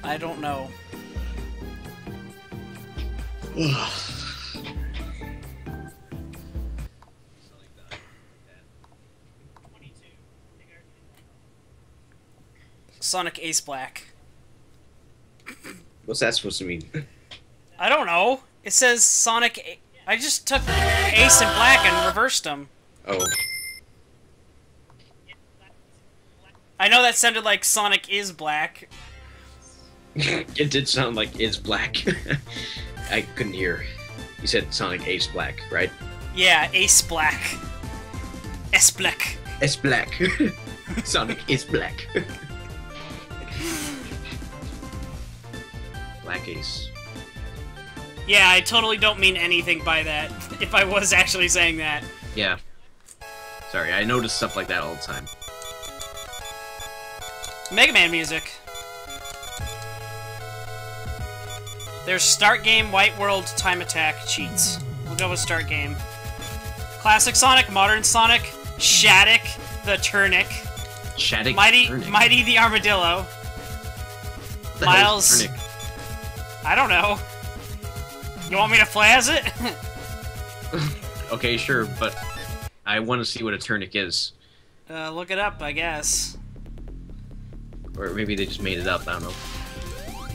I don't know. Sonic Ace Black. What's that supposed to mean? I don't know. It says Sonic. I just took Ace and Black and reversed them. Oh. I know that sounded like Sonic is Black. It did sound like it's black. I couldn't hear. You said Sonic Ace Black, right? Yeah, Ace Black. S Black. It's black. Sonic is black. Black Ace. Yeah, I totally don't mean anything by that, if I was actually saying that. Yeah. Sorry, I notice stuff like that all the time. Mega Man music. There's Start Game, White World, Time Attack, cheats. We'll go with Start Game. Classic Sonic, Modern Sonic, Shattuck the Turnic, Shattuck Mighty the Armadillo, Miles... I don't know. You want me to play as it? Okay, sure, but I want to see what a Turnic is. Look it up, I guess. Or maybe they just made it up, I don't know.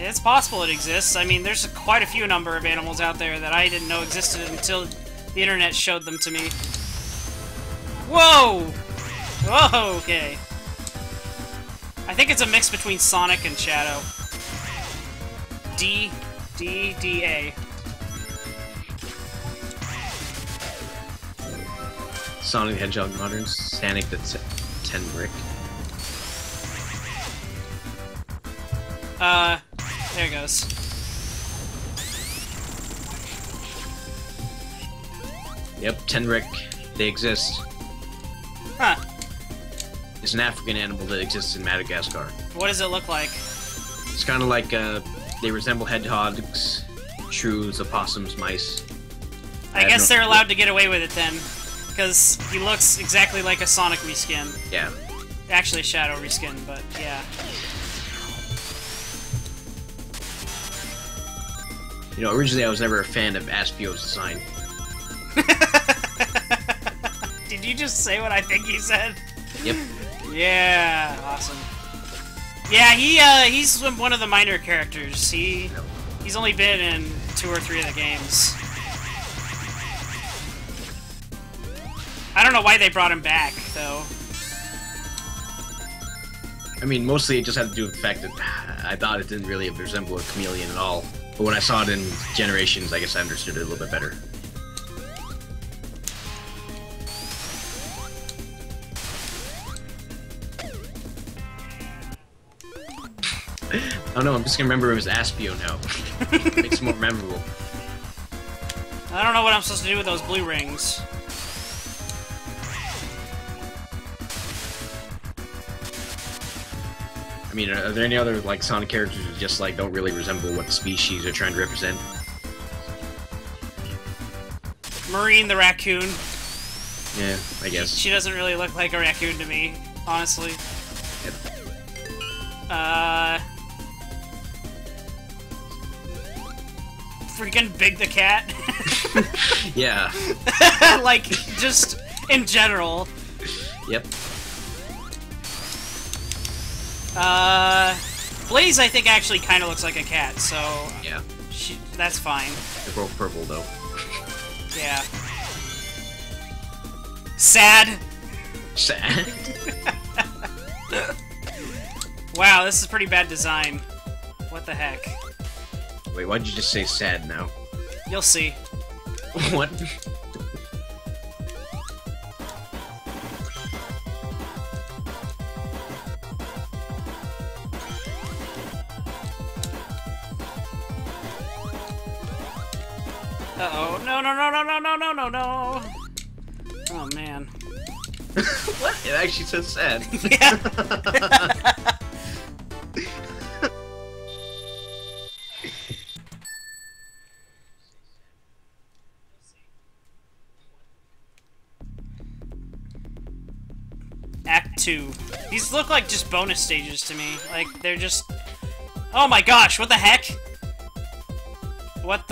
It's possible it exists. I mean, there's quite a few number of animals out there that I didn't know existed until the internet showed them to me. Whoa! Whoa, okay. I think it's a mix between Sonic and Shadow. D-A. Sonic the Hedgehog Modern, Sonic the 10 Brick. There it goes. Yep, 10 Brick. They exist. Huh. It's an African animal that exists in Madagascar. What does it look like? It's kind of like, they resemble hedgehogs, shrews, opossums, mice. I guess they're allowed to get away with it then. Because he looks exactly like a Sonic reskin. Yeah. Actually, Shadow reskin, but yeah. You know, originally I was never a fan of Aspio's design. Did you just say what I think he said? Yep. Yeah, awesome. Yeah, he's one of the minor characters. He's only been in 2 or 3 of the games. I don't know why they brought him back, though. I mean, mostly it just had to do with the fact that I thought it didn't really resemble a chameleon at all. But when I saw it in Generations, I guess I understood it a little bit better. I don't know, I'm just gonna remember him as Aspio now. Makes it more memorable. I don't know what I'm supposed to do with those blue rings. I mean, are there any other, like, Sonic characters that just, like, don't really resemble what the species are trying to represent? Marine the raccoon. Yeah, I guess. She doesn't really look like a raccoon to me, honestly. Yep. Freaking Big the Cat. Yeah. Like, just in general. Yep. Blaze, I think, actually kind of looks like a cat, so... Yeah. That's fine. They're both purple, though. Yeah. Sad. Sad. Wow, this is pretty bad design. What the heck? Wait, why'd you just say sad now? You'll see. What? Uh-oh. No, no, no, no, no, no, no, no, no. Oh, man. What? It actually says sad. Yeah. Act 2. These look like just bonus stages to me. Like, they're just Oh my gosh, what the heck? What?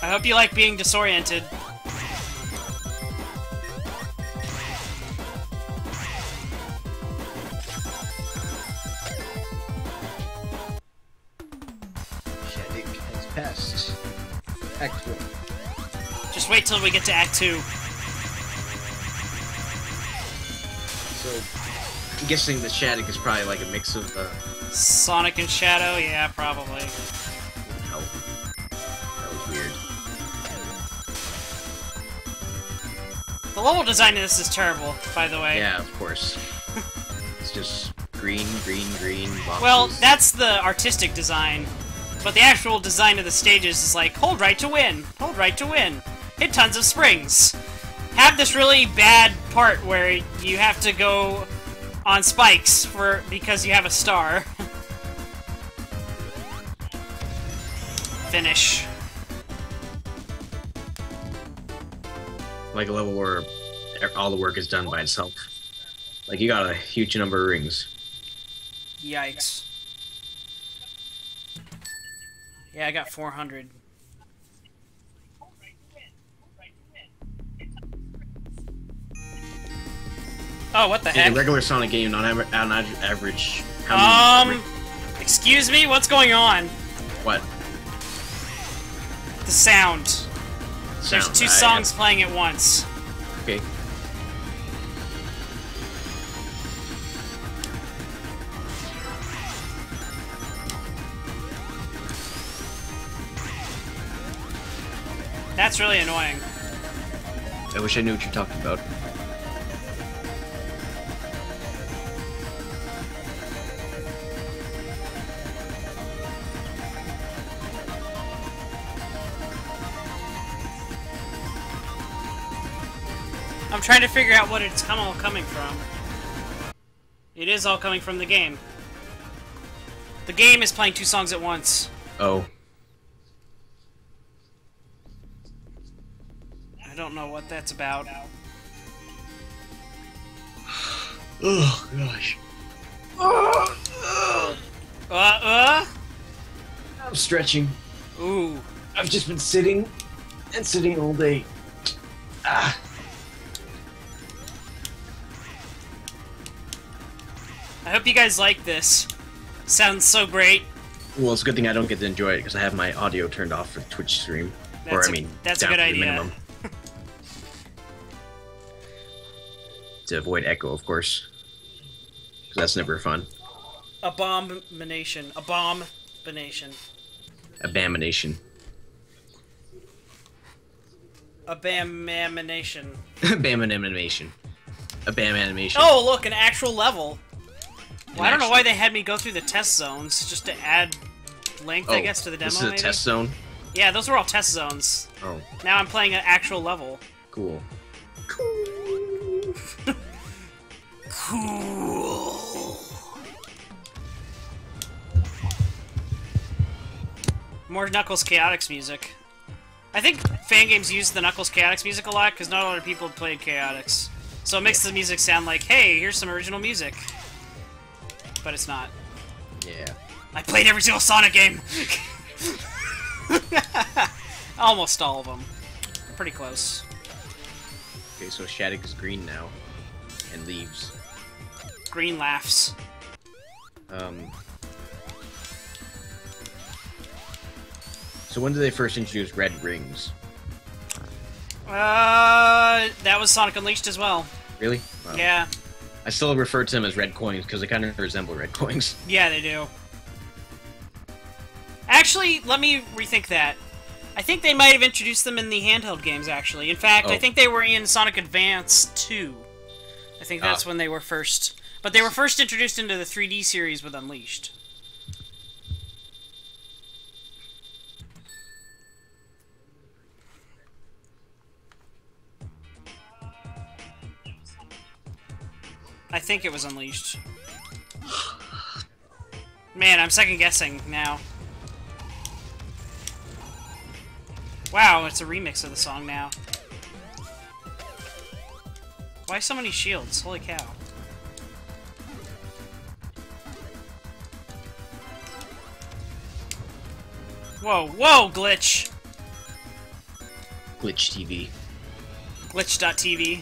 I hope you like being disoriented. Shadik has passed. Act 1. Just wait till we get to Act 2. So, I'm guessing the Shadik is probably like a mix of, Sonic and Shadow? Yeah, probably. hell. That was weird. The level design of this is terrible, by the way. Yeah, of course. It's just green, green, green boxes. Well, that's the artistic design. But the actual design of the stages is like, hold right to win, hold right to win, hit tons of springs. Have this really bad part where you have to go on spikes because you have a star. Finish. Like a level where all the work is done by itself. Like, you got a huge number of rings. Yikes. Yeah, I got 400. Oh, what the In heck? a regular Sonic game, on average, how many... Excuse me? What's going on? What? The sound. There's two songs have... playing at once. Okay. That's really annoying. I wish I knew what you're talking about. I'm trying to figure out what it's all coming from. It is all coming from the game. The game is playing two songs at once. Oh. I don't know what that's about. Oh, gosh. I'm stretching. Ooh. I've just been sitting and sitting all day. Ah. I hope you guys like this. Sounds so great. Well, it's a good thing I don't get to enjoy it because I have my audio turned off for the Twitch stream. That's a down good to the idea. minimum. To avoid echo, of course. Because that's never fun. Abomination. Abomination. Abomination. Abomination. Abomination. Abomination. Oh, look, an actual level. Well, I don't know why they had me go through the test zones, just to add length, I guess, to the demo, this is a maybe? test zone? Yeah, those were all test zones. Oh. Now I'm playing an actual level. Cool. Cool. More Knuckles Chaotix music. I think Fangames use the Knuckles Chaotix music a lot, because not a lot of people have played Chaotix. So it makes the music sound like, hey, here's some original music. But it's not. Yeah. I played every single Sonic game! Almost all of them. Pretty close. Okay, so Shadik is green now. And leaves. Green laughs. So when did they first introduce red rings? That was Sonic Unleashed as well. Really? Wow. Yeah. I still refer to them as red coins because they kind of resemble red coins. Yeah, they do. Actually, let me rethink that. I think they might have introduced them in the handheld games, actually. In fact, I think they were in Sonic Advance 2. I think that's when they were first. But they were first introduced into the 3D series with Unleashed. I think it was Unleashed. Man, I'm second guessing now. Wow, it's a remix of the song now. Why so many shields? Holy cow. Whoa, whoa, glitch! Glitch TV. Glitch.tv.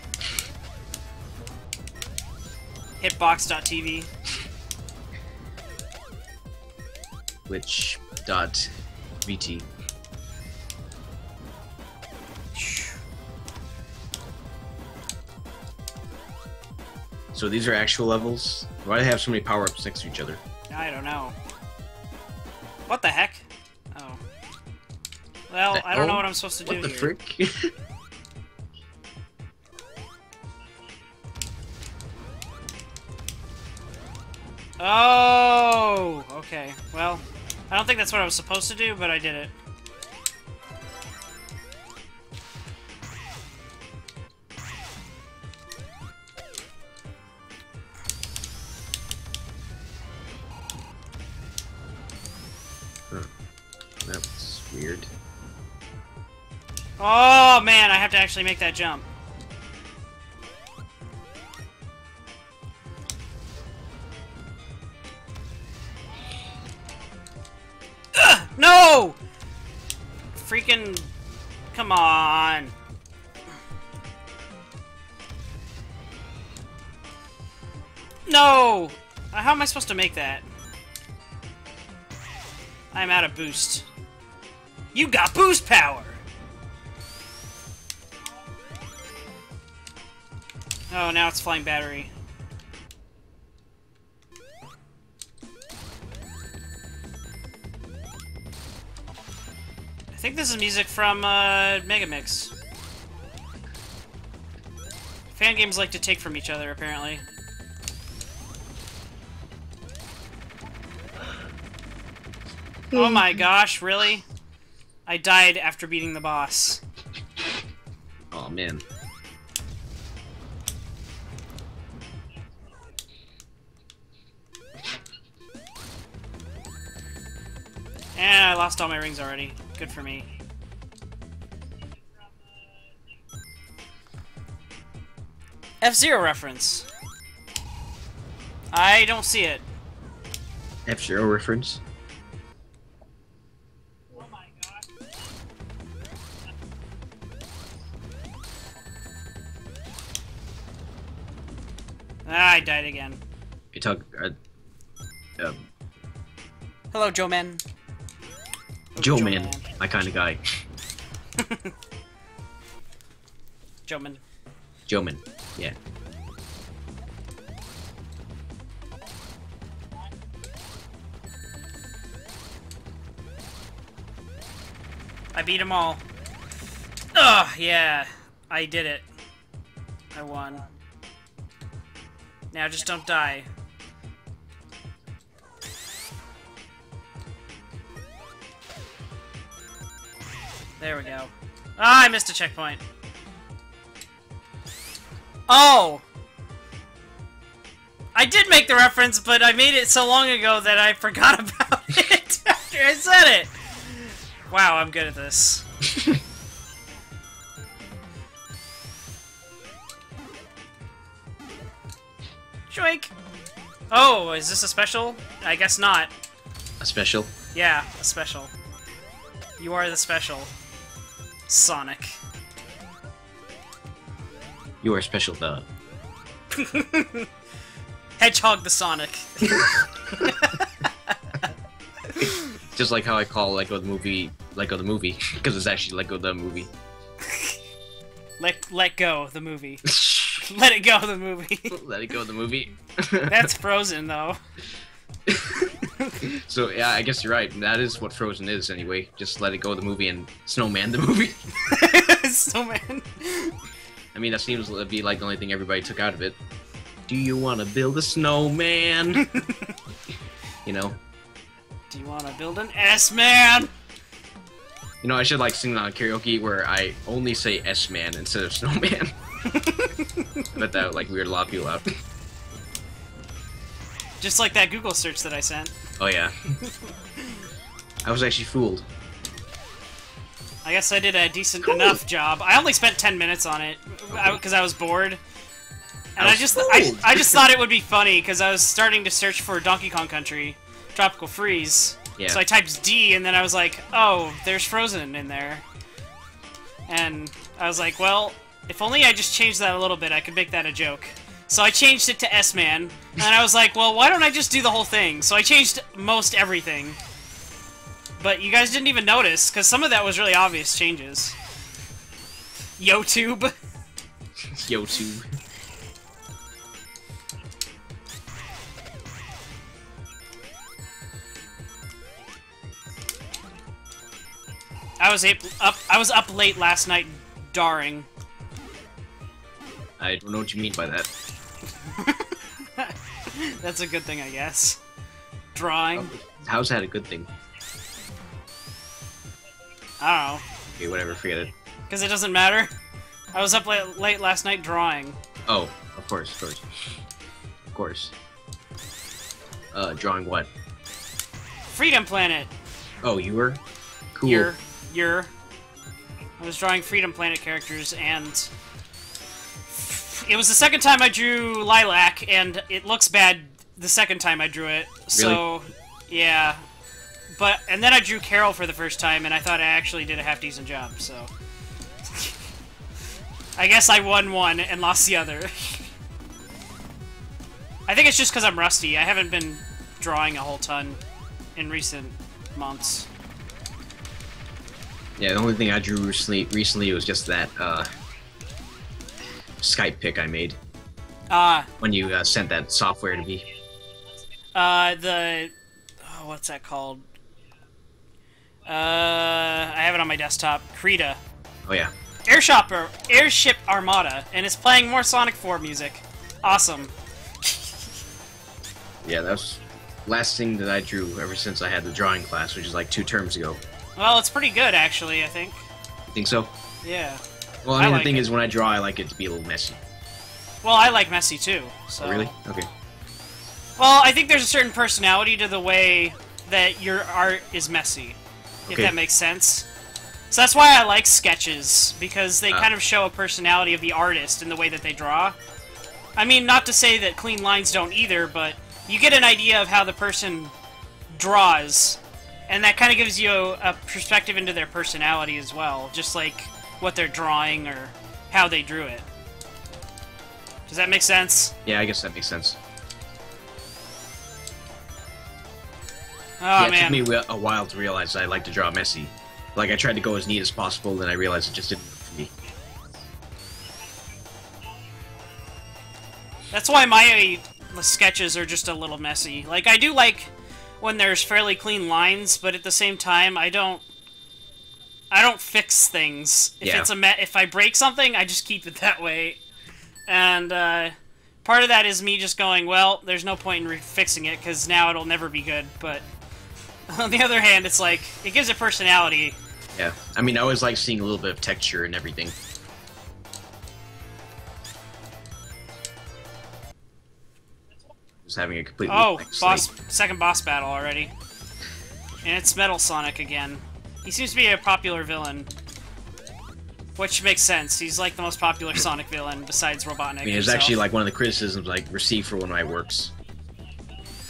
Hitbox.tv. Glitch.vt. So these are actual levels? Why do they have so many power-ups next to each other? I don't know. What the heck? Oh. Well, I don't know what I'm supposed to do here. What the frick? Oh! Okay. Well, I don't think that's what I was supposed to do, but I did it. That's weird. Oh, man, I have to actually make that jump. Ugh, no! Freaking... Come on. No! How am I supposed to make that? I'm out of boost. You got boost power! Oh, now it's flying battery. I think this is music from Megamix. Fan games like to take from each other, apparently. Oh my gosh, really? I died after beating the boss. Oh man. And I lost all my rings already. Good for me. F-Zero reference. I don't see it. F-Zero reference? Ah, I died again. You talk. Hello, Joe Man. Joe Man, my kind of guy. Joe Man. Joe Man, yeah. I beat them all. Ugh, yeah. I did it. I won. Now just don't die. There we go. Ah, I missed a checkpoint. Oh! I did make the reference, but I made it so long ago that I forgot about it after I said it. Wow, I'm good at this. Joink! Oh, is this a special? I guess not. A special? Yeah, a special. You are the special. Sonic. You are special, though. Hedgehog the Sonic. Just like how I call Lego the movie, because it's actually Lego the movie. Let go the movie. Let it go the movie. Let it go the movie. That's Frozen, though. So yeah, I guess you're right. That is what Frozen is, anyway. Just let it go the movie and Snowman the movie. Snowman. I mean, that seems to be like the only thing everybody took out of it. Do you want to build a snowman? You know. Do you want to build an S-Man? You know, I should like sing on karaoke where I only say S-Man instead of snowman. I bet that would like weird a lot of people out. Just like that Google search that I sent. Oh yeah. I was actually fooled. I guess I did a decent enough job. I only spent 10 minutes on it because I was bored. And I just thought it would be funny because I was starting to search for Donkey Kong Country, Tropical Freeze, Yeah. So I typed D, and then I was like, oh, there's Frozen in there. And I was like, well, if only I just changed that a little bit, I could make that a joke. So I changed it to S-Man, and I was like, well, why don't I just do the whole thing? So I changed most everything. But you guys didn't even notice, because some of that was really obvious changes. YoTube. YoTube. I was up late last night, darring. I don't know what you mean by that. That's a good thing, I guess. Drawing. How's that a good thing? I don't know. Okay, whatever, forget it. Because it doesn't matter. I was up late last night drawing. Oh, of course, of course. Of course. Drawing what? Freedom Planet. Oh, you were? Cool. I was drawing Freedom Planet characters, and it was the second time I drew Lilac, and it looks bad the second time I drew it. So, really? Yeah. And then I drew Carol for the first time, and I thought I actually did a half-decent job, so... I guess I won one and lost the other. I think it's just because I'm rusty. I haven't been drawing a whole ton in recent months. Yeah, the only thing I drew recently was just that, Skype pic I made. When you, sent that software to me. Oh, what's that called? I have it on my desktop. Krita. Oh, yeah. Airship Armada, and it's playing more Sonic 4 music. Awesome. Yeah, that was last thing that I drew ever since I had the drawing class, which is like 2 terms ago. Well, it's pretty good, actually, I think. You think so? Yeah. Well, I mean, the thing is, when I draw, I like it to be a little messy. Well, I like messy, too, so... Oh, really? Okay. Well, I think there's a certain personality to the way that your art is messy, if that makes sense. So that's why I like sketches, because they kind of show a personality of the artist in the way that they draw. I mean, not to say that clean lines don't either, but you get an idea of how the person draws, and that kind of gives you a perspective into their personality as well, just like what they're drawing or how they drew it. Does that make sense? Yeah, I guess that makes sense. Oh, yeah, man. It took me a while to realize I like to draw messy. Like, I tried to go as neat as possible, then I realized it just didn't work for me. That's why my sketches are just a little messy. Like, I do like when there's fairly clean lines, but at the same time, I don't fix things. If if I break something, I just keep it that way. And part of that is me just going, well, there's no point in fixing it, because now it'll never be good, but on the other hand, it's like, it gives it personality. Yeah, I mean, I always like seeing a little bit of texture and everything. Just having a completely second boss battle already. And it's Metal Sonic again. He seems to be a popular villain. Which makes sense. He's like the most popular Sonic villain besides Robotnik. I mean, it's actually like one of the criticisms like received for one of my works.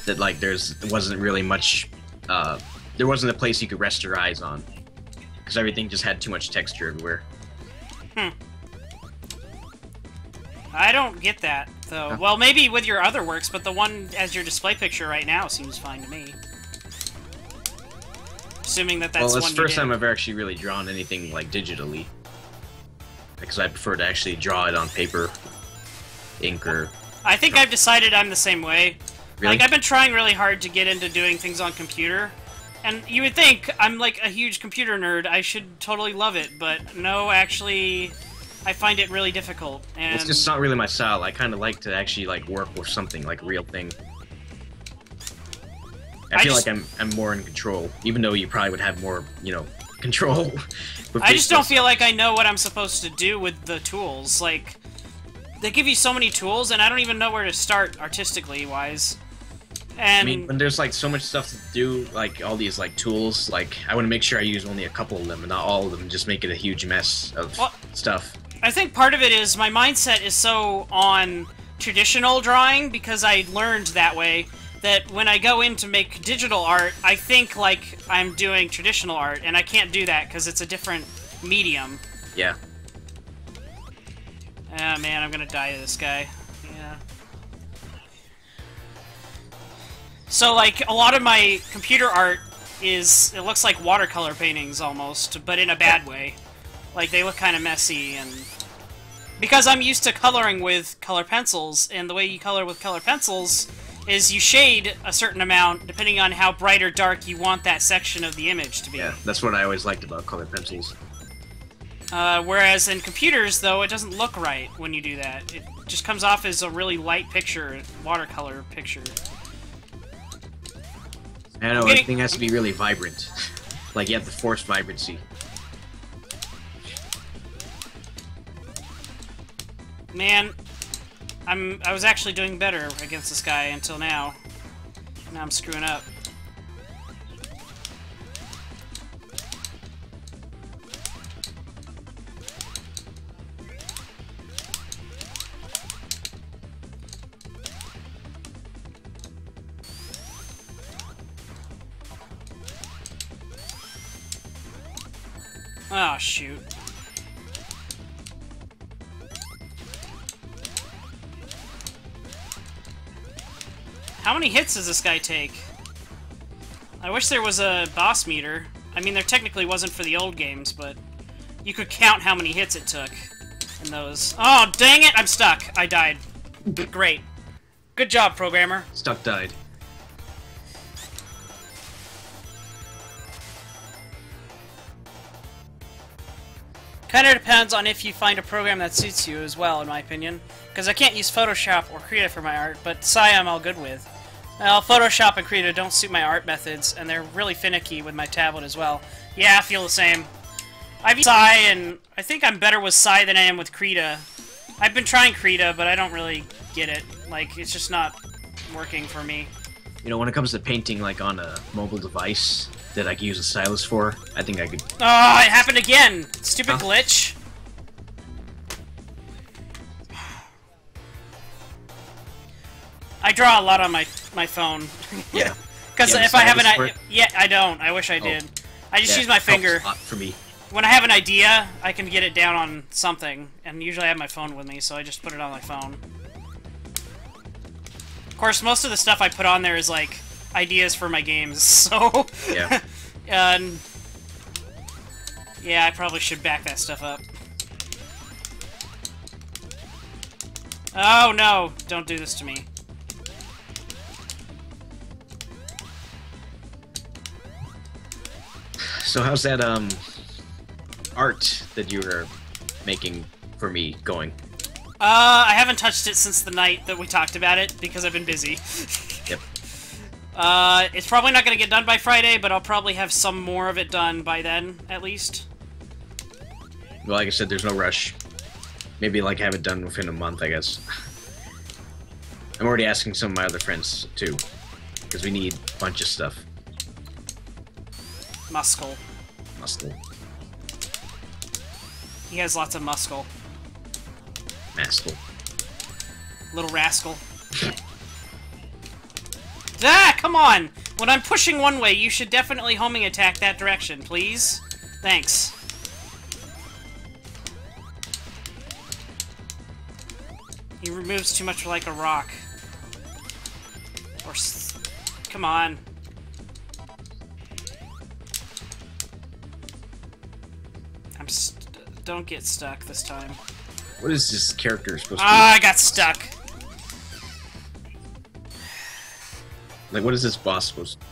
That like there wasn't really much, there wasn't a place you could rest your eyes on. Because everything just had too much texture everywhere. I don't get that, though. Huh. Well, maybe with your other works, but the one as your display picture right now seems fine to me. Assuming that that's well, it's the first time I've ever actually really drawn anything like digitally. Because I prefer to actually draw it on paper, ink, or... I think I've decided I'm the same way. Really? Like, I've been trying really hard to get into doing things on computer. And you would think I'm like a huge computer nerd, I should totally love it, but no, actually, I find it really difficult. And well, it's just not really my style. I kind of like to actually like work with something, like a real thing. I feel like I'm more in control, even though you probably would have more, you know, control. I just don't feel like I know what I'm supposed to do with the tools. Like, they give you so many tools, and I don't even know where to start artistically wise. And I mean, when there's like so much stuff to do, like all these like tools, like I want to make sure I use only a couple of them and not all of them, and just make it a huge mess of stuff. I think part of it is my mindset is so on traditional drawing because I learned that way that when I go in to make digital art, I think like I'm doing traditional art, and I can't do that because it's a different medium. Yeah. Oh man, I'm gonna die to this guy. Yeah. So like, a lot of my computer art it looks like watercolor paintings almost, but in a bad way. Like, they look kind of messy, and... Because I'm used to coloring with color pencils, and the way you color with color pencils is you shade a certain amount depending on how bright or dark you want that section of the image to be. Yeah, that's what I always liked about color pencils. Whereas in computers, though, it doesn't look right when you do that. It just comes off as a really light picture, watercolor picture. I know, everything has to be really vibrant. Like, you have to force vibrancy. Man, I was actually doing better against this guy until now. Now I'm screwing up. Oh, shoot. How many hits does this guy take? I wish there was a boss meter. I mean, there technically wasn't for the old games, but you could count how many hits it took in those. Oh, dang it! I'm stuck. I died. Great. Good job, programmer. Stuck died. Kind of depends on if you find a program that suits you as well, in my opinion. Because I can't use Photoshop or Krita for my art, but Psy I'm all good with. Well, Photoshop and Krita don't suit my art methods, and they're really finicky with my tablet as well. Yeah, I feel the same. I've used Psy, and I think I'm better with Psy than I am with Krita. I've been trying Krita, but I don't really get it. Like, it's just not working for me. You know, when it comes to painting, like, on a mobile device that I could use a stylus for, I think I could... Oh, it happened again! Stupid glitch. I draw a lot on my phone. Yeah. Because if I have an idea... Yeah, I don't. I wish I did. I just use my finger. Helps a lot for me. When I have an idea, I can get it down on something. And usually I have my phone with me, so I just put it on my phone. Of course, most of the stuff I put on there is, like, ideas for my games, so... Yeah. Yeah, I probably should back that stuff up. Oh, no! Don't do this to me. So how's that, art that you were making for me going? I haven't touched it since the night that we talked about it, because I've been busy. Yep. It's probably not gonna get done by Friday, but I'll probably have some more of it done by then, at least. Well, like I said, there's no rush. Maybe, like, have it done within a month, I guess. I'm already asking some of my other friends, too. Because we need a bunch of stuff. Muscle. Muscle. He has lots of muscle. Mascle. Little rascal. Ah, come on! When I'm pushing one way, you should definitely homing attack that direction, please. Thanks. He removes too much like a rock. Or come on. Don't get stuck this time. What is this character supposed to be? Ah, I got stuck. Like, what is this boss supposed to...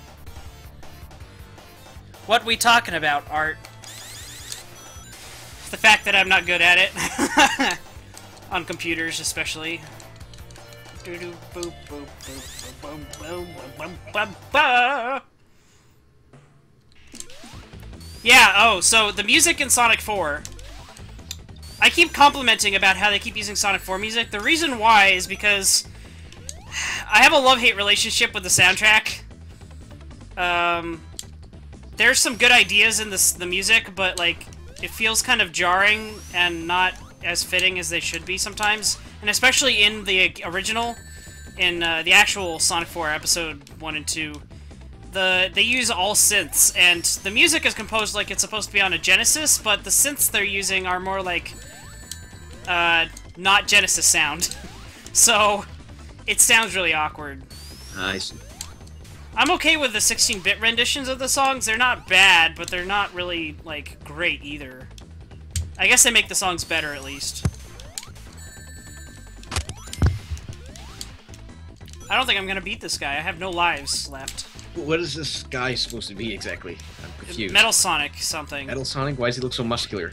What we talking about, Art? The fact that I'm not good at it. On computers, especially. Yeah, oh, so the music in Sonic 4... I keep complimenting about how they keep using Sonic 4 music. The reason why is because I have a love-hate relationship with the soundtrack. There's some good ideas in the music, but, like, it feels kind of jarring and not as fitting as they should be sometimes. And especially in the original, in the actual Sonic 4 Episode 1 and 2, they use all synths, and the music is composed like it's supposed to be on a Genesis, but the synths they're using are more like, not Genesis sound. So, it sounds really awkward. I see. I'm okay with the 16-bit renditions of the songs. They're not bad, but they're not really, like, great either. I guess they make the songs better, at least. I don't think I'm gonna beat this guy. I have no lives left. What is this guy supposed to be exactly? I'm confused. Metal Sonic something. Metal Sonic? Why does he look so muscular?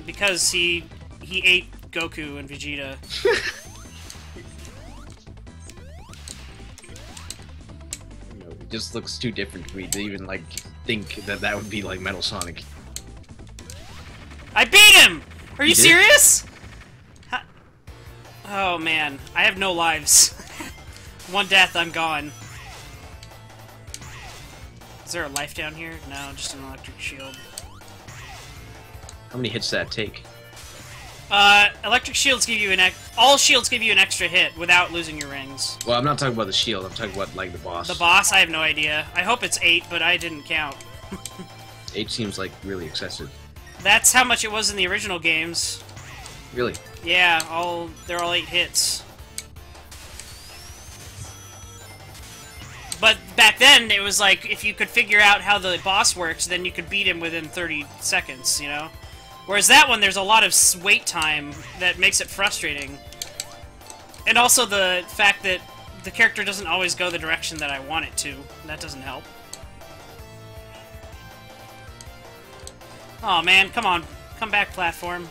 Because he ate Goku and Vegeta. It just looks too different for me to even, like, think that that would be, like, Metal Sonic. I beat him! Are you did? serious? Oh, man. I have no lives. One death, I'm gone. Is there a life down here? No, just an electric shield. How many hits does that take? Electric shields give you all shields give you an extra hit without losing your rings. Well, I'm not talking about the shield. I'm talking about, like, the boss. The boss? I have no idea. I hope it's 8, but I didn't count. 8 seems, like, really excessive. That's how much it was in the original games. Really? Yeah, they're all 8 hits. But back then, it was like, if you could figure out how the boss works, then you could beat him within 30 seconds, you know? Whereas that one, there's a lot of wait time that makes it frustrating. And also the fact that the character doesn't always go the direction that I want it to. That doesn't help. Oh man, come on. Come back, platform.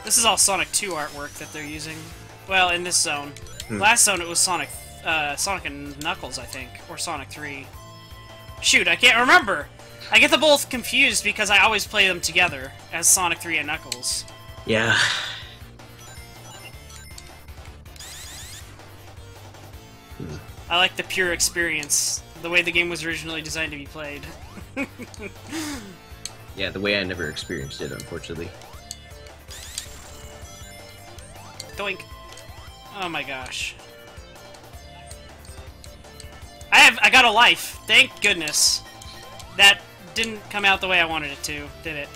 This is all Sonic 2 artwork that they're using. Well, in this zone. Last zone it was Sonic and Knuckles, I think. Or Sonic 3. Shoot, I can't remember! I get them both confused because I always play them together as Sonic 3 and Knuckles. Yeah. I like the pure experience. The way the game was originally designed to be played. Yeah, the way I never experienced it, unfortunately. Doink. Oh my gosh. I got a life. Thank goodness. That didn't come out the way I wanted it to, did it?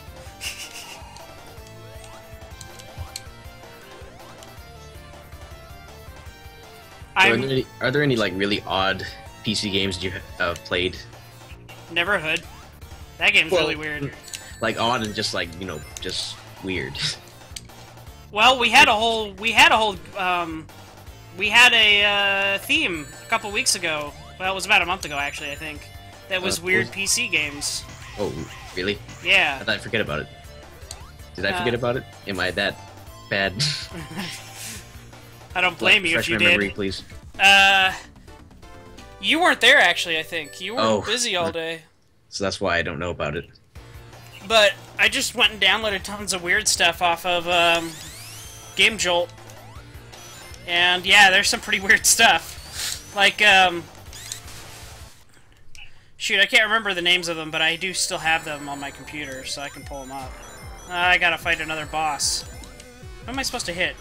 Are there any like really odd PC games you have played? Neverhood. That game's really weird. Like odd and just like, you know, just weird. Well, we had a theme a couple weeks ago. Well, it was about a month ago, actually, I think. That was weird PC games. Oh, really? Yeah. I thought I'd forget about it. Did I forget about it? Am I that bad? I don't blame you if you did. Refresh my memory, please. You weren't there, actually, I think. You were busy all day. So that's why I don't know about it. But I just went and downloaded tons of weird stuff off of Game Jolt. And yeah, there's some pretty weird stuff. Like, shoot, I can't remember the names of them, but I do still have them on my computer, so I can pull them up. I gotta fight another boss. Who am I supposed to hit?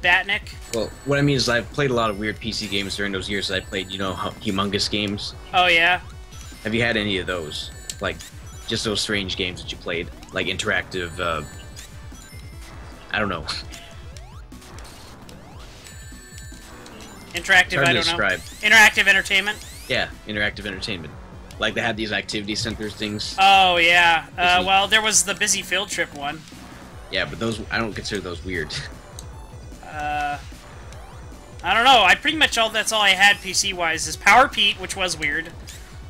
Batnik? Well, what I mean is I've played a lot of weird PC games during those years that I played, you know, humongous games. Oh, yeah? Have you had any of those? Like, just those strange games that you played? Like interactive, I don't know. Interactive, I don't describe. know. Interactive entertainment? Yeah, interactive entertainment. Like they had these activity center things. Oh, yeah. Well, there was the Busy Field Trip one. Yeah, but those, I don't consider those weird. I don't know. Pretty much that's all I had PC-wise is Power Pete, which was weird,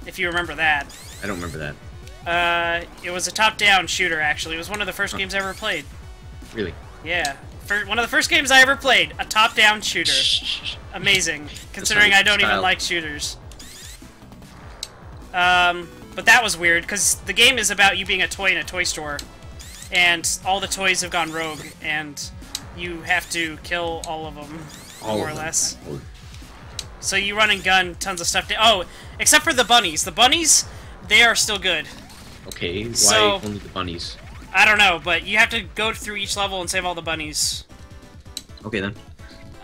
if you remember that. I don't remember that. It was a top-down shooter, actually. It was one of the first games I ever played. Really? Yeah. One of the first games I ever played. A top-down shooter. Amazing. Considering I don't even like shooters. But that was weird, because the game is about you being a toy in a toy store. And all the toys have gone rogue, and you have to kill all of them, more or less. So you run and gun tons of stuff. Oh, except for the bunnies. The bunnies, they are still good. Okay, why So, only the bunnies? I don't know, but you have to go through each level and save all the bunnies. Okay, then.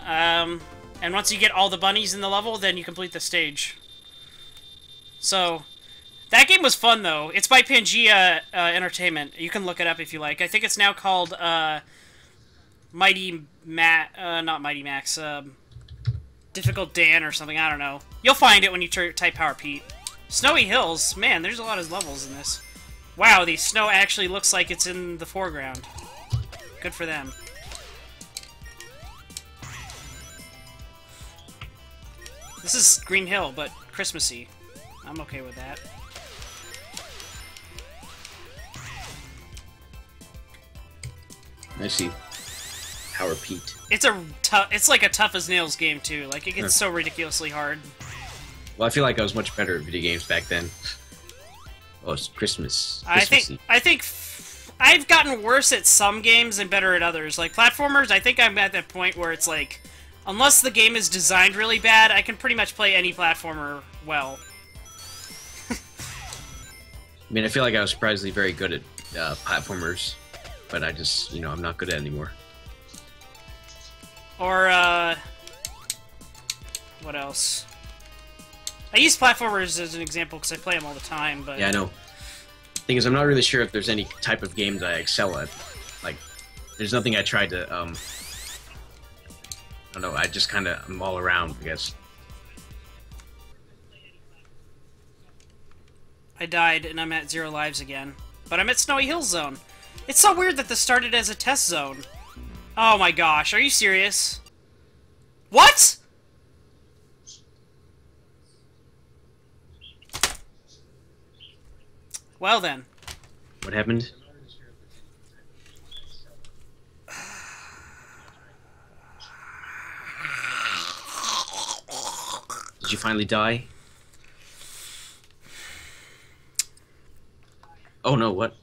And once you get all the bunnies in the level, then you complete the stage. So, that game was fun, though. It's by Pangea Entertainment. You can look it up if you like. I think it's now called, not Mighty Max, Difficult Dan or something, I don't know. You'll find it when you type Power Pete. Snowy Hills, man, there's a lot of levels in this. Wow, the snow actually looks like it's in the foreground. Good for them. This is Green Hill, but Christmassy. I'm okay with that. I see. Power Pete. It's like a tough as nails game too. Like it gets so ridiculously hard. Well, I feel like I was much better at video games back then. Oh, it's Christmas. I think I've gotten worse at some games and better at others. Like platformers, I think I'm at that point where it's like, unless the game is designed really bad, I can pretty much play any platformer well. I mean, I feel like I was surprisingly very good at platformers, but I just, I'm not good at it anymore. Or, what else? I use platformers as an example because I play them all the time, but... Yeah, I know. Thing is, I'm not really sure if there's any type of game that I excel at. Like, there's nothing I tried to, I don't know, I just kind of, I'm all around, I guess. I died, and I'm at 0 lives again. But I'm at Snowy Hills Zone. It's so weird that this started as a test zone. Oh my gosh, are you serious? What?! Well then. What happened? Did you finally die? Oh no, what?